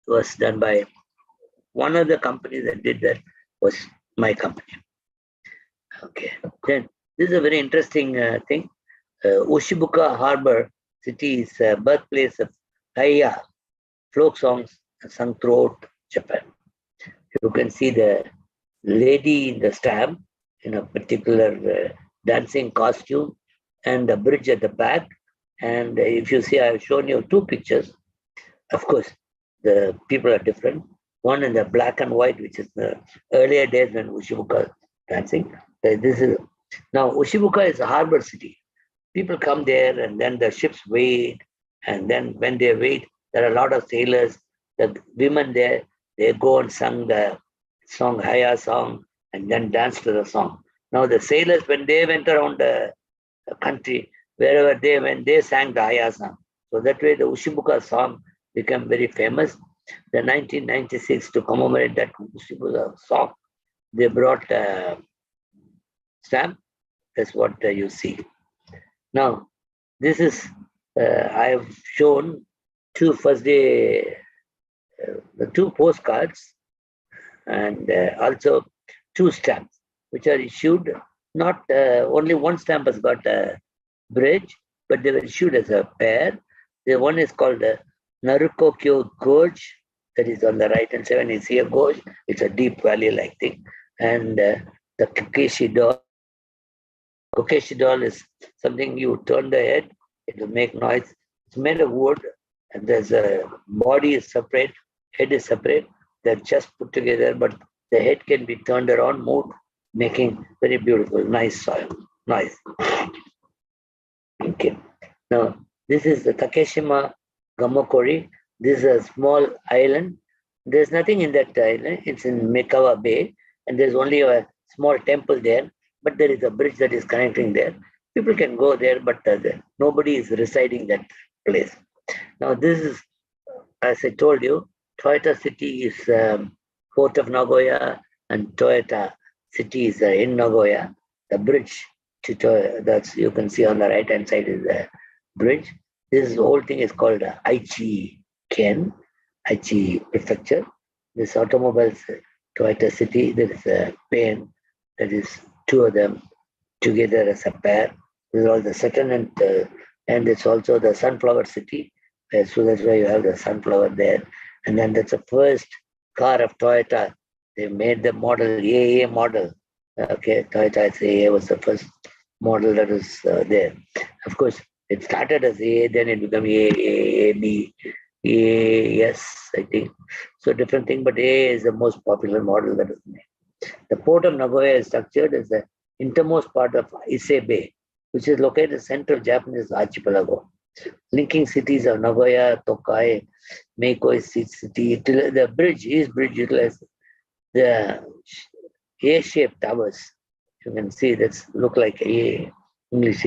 was done by one of the companies that did that was my company. Okay, then this is a very interesting thing. Ushibuka Harbor City is birthplace of Taiya folk songs sung throughout Japan. You can see the lady in the stamp in a particular dancing costume and the bridge at the back. And if you see, I've shown you two pictures. Of course, the people are different. One in the black and white, which is the earlier days when Ushibuka dancing. Now Ushibuka is a harbor city. People come there and then the ships wait. And then when they wait, there are a lot of sailors. The women there, they go and sing the song, Haya song, and then dance to the song. Now the sailors, when they went around the country, wherever they went, they sang the Haya song. So that way the Ushibuka song became very famous. The 1996, to commemorate that Ushibuka song, they brought a stamp. That's what you see. Now, this is, I have shown two first day, the two postcards and also two stamps, which are issued, not only one stamp has got a bridge, but they were issued as a pair. The one is called the Narukokyo Gorge, that is on the right hand side. When you see a gorge, it's a deep valley-like thing. And the Kokeshi doll. Kokeshi doll is something you turn the head, it will make noise. It's made of wood, and there's a body is separate, head is separate, they're just put together, but the head can be turned around, moved, making very beautiful, nice soil. Nice. Okay. Now, this is the Takeshima Gamokori. This is a small island. There's nothing in that island. It's in Mikawa Bay, and there's only a small temple there, but there is a bridge that is connecting there. People can go there, but nobody is residing that place. Now, this is, as I told you, Toyota City is port of Nagoya, and Toyota City is in Nagoya. The bridge to Toyota, that's you can see on the right hand side is the bridge. This whole thing is called Aichi Ken, Aichi Prefecture. This automobiles, Toyota City, there is a pen, that is two of them together as a pair. This is all the second, and it's also the sunflower city. So that's why you have the sunflower there. And then that's the first car of Toyota. They made the model AA model. Okay, Toyota AA was the first model that was there. Of course, it started as AA, then it became AA, B, AAS, I think. So different thing, but AA is the most popular model that was made. The port of Nagoya is structured as the innermost part of Ise Bay, which is located in the central Japanese archipelago. Linking cities of Nagoya, Tokai, Mako city. The bridge utilizes the A-shaped towers. You can see that look like A English.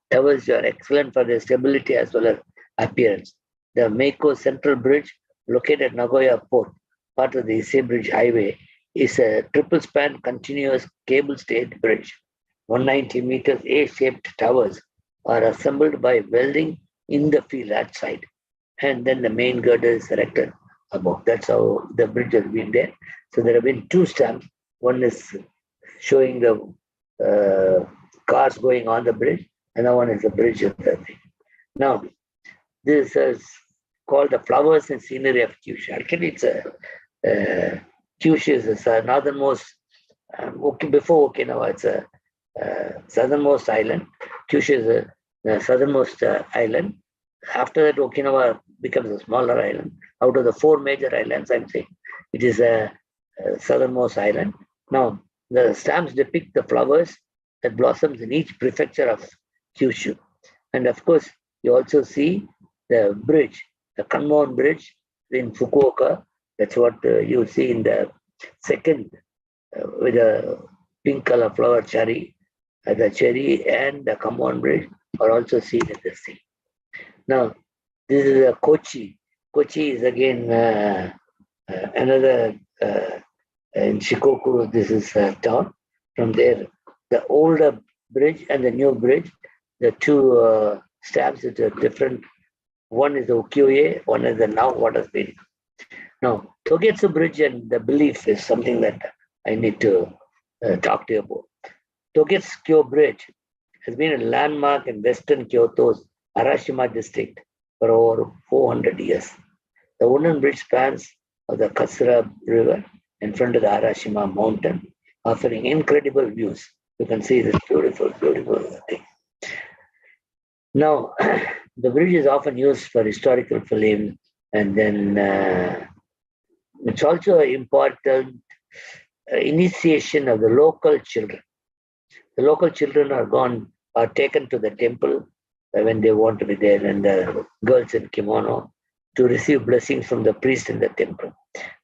Towers are excellent for their stability as well as appearance. The Mako Central Bridge, located at Nagoya Port, part of the Ise Bridge Highway, is a triple span continuous cable stayed bridge. 190 meters A-shaped towers are assembled by welding in the field outside, and then the main girder is erected above. That's how the bridge has been there. So there have been two stamps. One is showing the cars going on the bridge, and the one is the bridge of the thing. Now, this is called the Flowers and Scenery of Kyushu. Actually, it's Kyushu is the northernmost, before Okinawa, it's a southernmost island. Kyushu is the southernmost island. After that, Okinawa becomes a smaller island. Out of the four major islands, I'm saying, it is a southernmost island. Now, the stamps depict the flowers that blossoms in each prefecture of Kyushu. And of course, you also see the bridge, the Kanban Bridge in Fukuoka. That's what you see in the second with a pink color flower cherry. The cherry and the Kanban Bridge are also seen in the sea. Now, this is a Kochi. Kochi is again another in Shikoku. This is a town. From there, the older bridge and the new bridge, the two stamps which are different. One is the ukiyo-e, one is the now what has been. Now, Togetsu Bridge and the belief is something that I need to talk to you about. Togetsu Bridge has been a landmark in western Kyoto's Arashima district for over 400 years. The wooden bridge spans the Kasura River in front of the Arashima mountain, offering incredible views. You can see this beautiful, beautiful thing. Now, the bridge is often used for historical film, and then it's also an important initiation of the local children. The local children are taken to the temple when they want to be there, and the girls in kimono to receive blessings from the priest in the temple.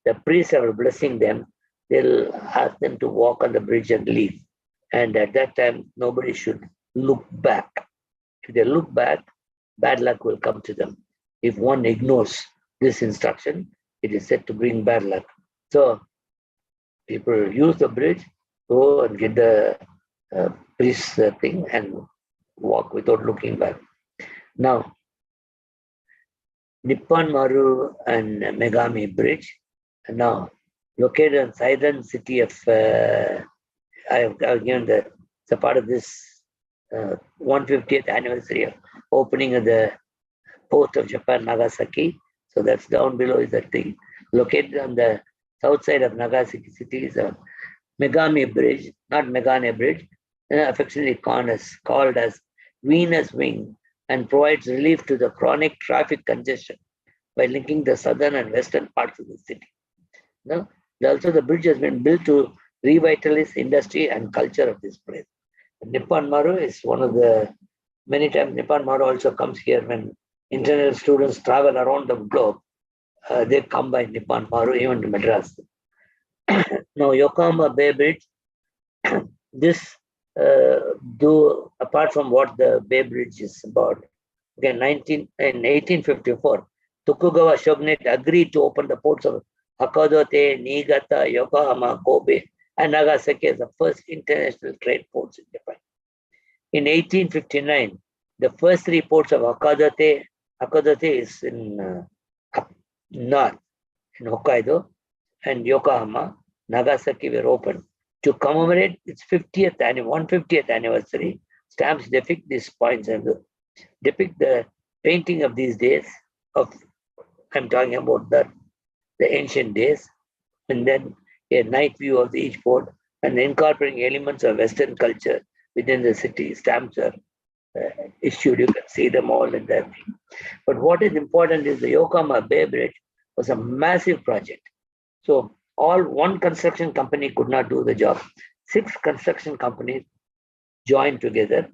The priests are blessing them. They'll ask them to walk on the bridge and leave. And at that time, nobody should look back. If they look back, bad luck will come to them. If one ignores this instruction, it is said to bring bad luck. So people use the bridge, go and get the priest's thing and walk without looking back. Now, Nippon, Maru, and Megami Bridge, now located in southern city of, I've given it's a part of this 150th anniversary of opening of the port of Japan, Nagasaki. So that's down below is that thing. Located on the south side of Nagasaki city is a Megami Bridge, not Megane Bridge, affectionately called as Venus Wing, and provides relief to the chronic traffic congestion by linking the southern and western parts of the city. Now, also the bridge has been built to revitalize industry and culture of this place. Nippon Maru is one of the many times Nippon Maru also comes here when international students travel around the globe. They come by Nippon Maru, even to Madras. Now, Yokama Bay Bridge, this, though apart from what the Bay Bridge is about, again, in 1854, Tokugawa shogunate agreed to open the ports of Hakodate, Niigata, Yokohama, Kobe, and Nagasaki as the first international trade ports in Japan. In 1859, the first three ports of Hakodate is in north, in Hokkaido, and Yokohama, Nagasaki were opened. To commemorate its 150th anniversary, stamps depict these points and depict the painting of these days I'm talking about the ancient days, and then a night view of each port and incorporating elements of Western culture within the city. Stamps are issued, you can see them all in that thing. But what is important is the Yokohama Bay Bridge was a massive project. So one construction company could not do the job. 6 construction companies joined together,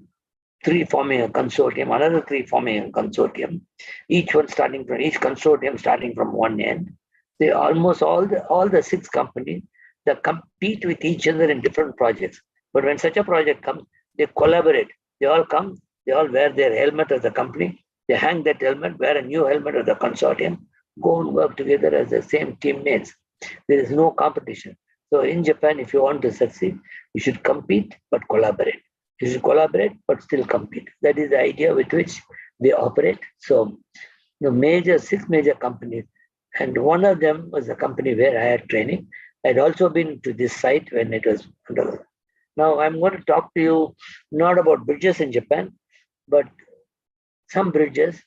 3 forming a consortium, another 3 forming a consortium, each consortium starting from one end. They almost all the 6 companies that compete with each other in different projects. But when such a project comes, they collaborate. They all come, they all wear their helmet of the company, they hang that helmet, wear a new helmet of the consortium, go and work together as the same teammates. There is no competition. So in Japan, if you want to succeed, you should compete but collaborate. You should collaborate but still compete. That is the idea with which they operate. So the 6 major companies, and one of them was a company where I had training. I had also been to this site when it was under. Now I'm going to talk to you not about bridges in Japan, but some bridges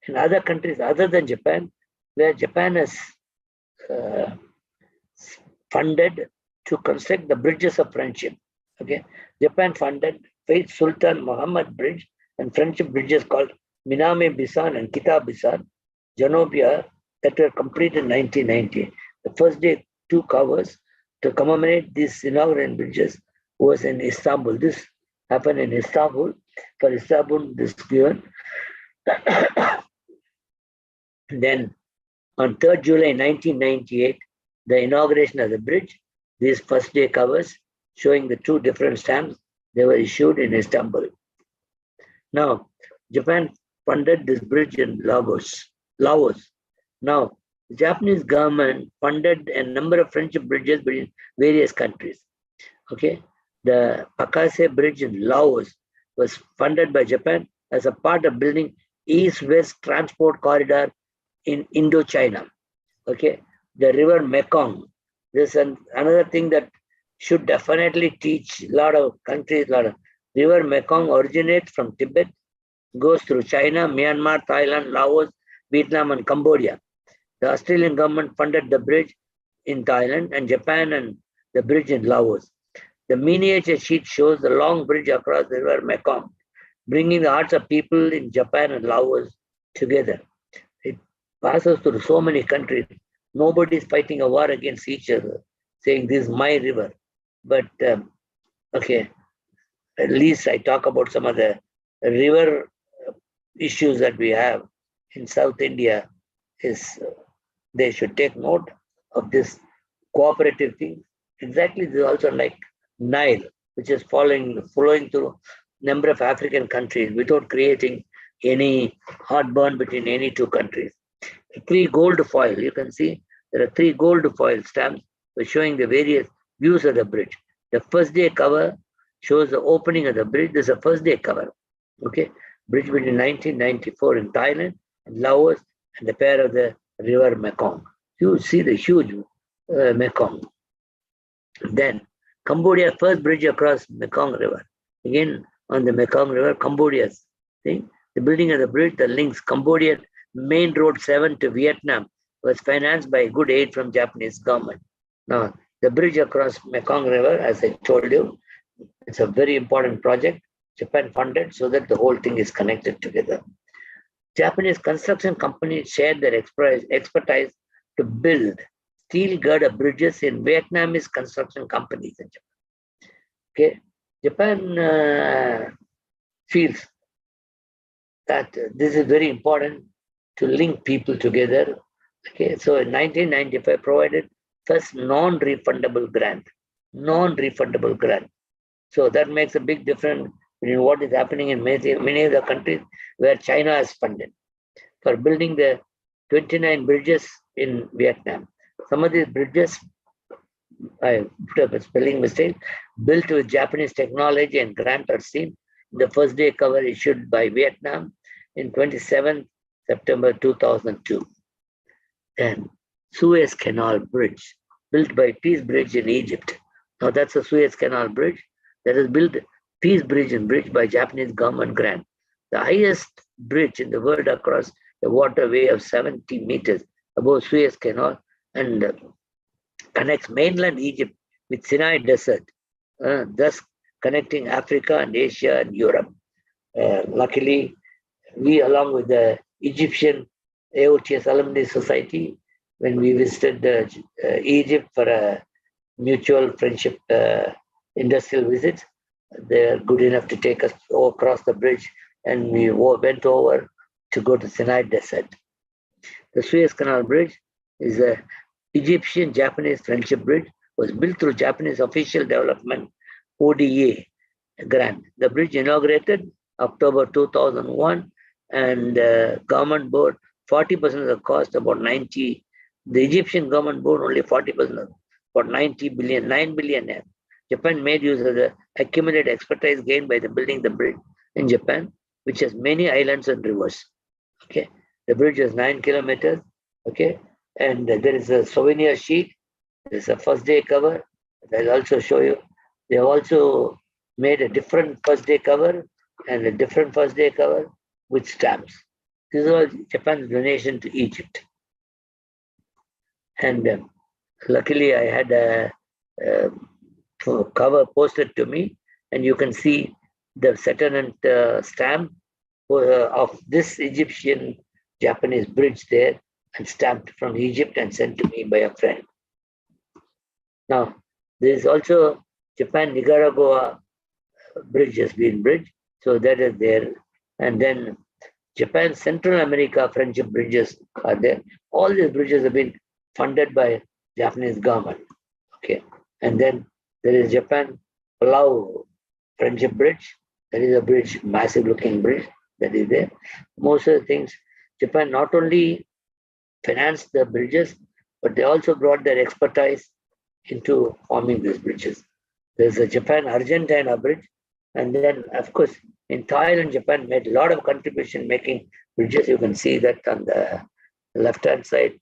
in other countries other than Japan, where Japan has funded to construct the bridges of friendship. Okay, Japan funded Faith Sultan Muhammad Bridge and friendship bridges called Minami Bisan and Kita Bisan, Janobia, that were completed in 1990. The first day 2 covers to commemorate these inaugural bridges was in Istanbul. This happened in Istanbul. For Istanbul, this given. Then on 3rd July 1998, the inauguration of the bridge, these first day covers showing the 2 different stamps, they were issued in Istanbul. Now, Japan funded this bridge in Laos. Now, the Japanese government funded a number of friendship bridges between various countries. Okay, the Pakase Bridge in Laos was funded by Japan as a part of building East-West transport corridor in Indochina. Okay, the river Mekong. This is another thing that should definitely teach a lot of countries. River Mekong originates from Tibet, goes through China, Myanmar, Thailand, Laos, Vietnam, and Cambodia. The Australian government funded the bridge in Thailand and Japan and the bridge in Laos. The miniature sheet shows the long bridge across the river Mekong, bringing the hearts of people in Japan and Laos together. It passes through so many countries. Nobody is fighting a war against each other, saying this is my river. But okay, at least I talk about some of the river issues that we have in South India. They should take note of this cooperative thing. Exactly, this is also like Nile, which is flowing through a number of African countries without creating any heartburn between any 2 countries. 3 gold foil, you can see there are 3 gold foil stamps showing the various views of the bridge. The first day cover shows the opening of the bridge. This is a first day cover. Okay, bridge between 1994 in Thailand and Laos and the pair of the river Mekong. You see the huge Mekong. Then Cambodia's first bridge across Mekong River. Again, on the Mekong River, Cambodia's thing. The building of the bridge that links Cambodia Main Road 7 to Vietnam was financed by good aid from Japanese government. Now, the bridge across Mekong River, as I told you, it's a very important project. Japan funded so that the whole thing is connected together. Japanese construction companies shared their expertise to build steel girder bridges in Vietnamese construction companies in Japan. Okay, Japan feels that this is very important to link people together. Okay, so in 1995 provided first non-refundable grant. Non-refundable grant. So that makes a big difference in what is happening in many of the countries where China has funded for building the 29 bridges in Vietnam. Some of these bridges, I put up a spelling mistake, built with Japanese technology and grant are seen in the first day cover issued by Vietnam in 27 September 2002. Then Suez Canal Bridge, built by Peace Bridge in Egypt. Now that's a Suez Canal Bridge that is built Peace Bridge and Bridge by Japanese government grant. The highest bridge in the world across the waterway of 70 meters above Suez Canal and connects mainland Egypt with Sinai Desert, thus connecting Africa and Asia and Europe. Luckily, we, along with the Egyptian AOTS Alumni Society, when we visited Egypt for a mutual friendship industrial visit, they're good enough to take us across the bridge, and we went over to go to Sinai Desert. The Suez Canal Bridge is a Egyptian-Japanese friendship bridge, was built through Japanese official development ODA grant. The bridge inaugurated October 2001, and government board 40% of the cost, about 90. The Egyptian government board only 40% of about 90 billion, 9 billion yen. Japan made use of the accumulated expertise gained by the building the bridge in Japan, which has many islands and rivers. Okay, the bridge is 9 kilometers. Okay, and there is a souvenir sheet. There is a first day cover. I'll also show you. They have also made a different first day cover and a different first day cover with stamps. This is all Japan's donation to Egypt. And luckily, I had a cover posted to me, and you can see the settlement stamp of this Egyptian Japanese bridge there, and stamped from Egypt and sent to me by a friend. Now, there is also Japan Nicaragua bridge has been bridged, so that is there. And then Japan Central America friendship bridges are there. All these bridges have been funded by Japanese government. Okay, and then there is Japan Palau friendship bridge. That is a bridge, massive looking bridge that is there. Most of the things, Japan not only financed the bridges, but they also brought their expertise into forming these bridges. There's a Japan Argentina bridge, and then of course in Thailand, Japan made a lot of contribution making bridges. You can see that on the left-hand side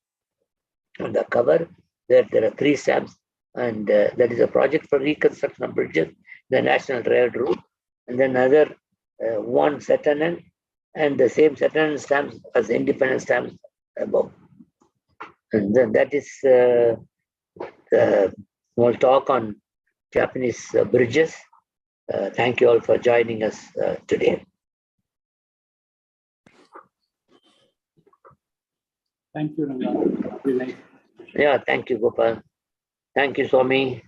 on the cover. There are 3 stamps, and that is a project for reconstruction of bridges, the National Rail Route, and then another one settlement, and the same settlement stamps as independent stamps above. And then that is small talk on Japanese bridges. Thank you all for joining us today. Thank you, Ranga. Very nice. Yeah, thank you, Gopal. Thank you, Swami.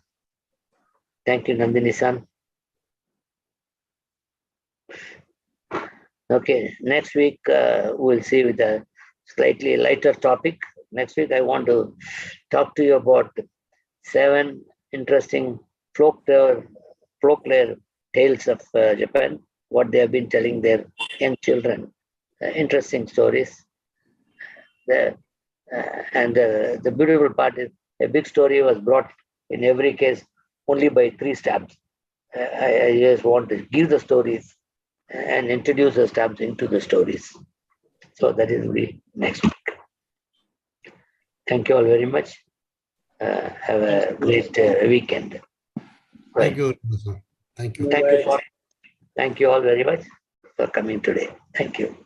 Thank you, Nandini-san. Okay, next week we'll see with a slightly lighter topic. Next week I want to talk to you about 7 interesting folklore tales of Japan, what they have been telling their young children. Interesting stories. The beautiful part is a big story was brought in every case only by 3 stamps. I just want to give the stories and introduce the stamps into the stories. So that will be next week. Thank you all very much. Have a great weekend. Thank you, sir. Thank you. Thank you all very much for coming today. Thank you.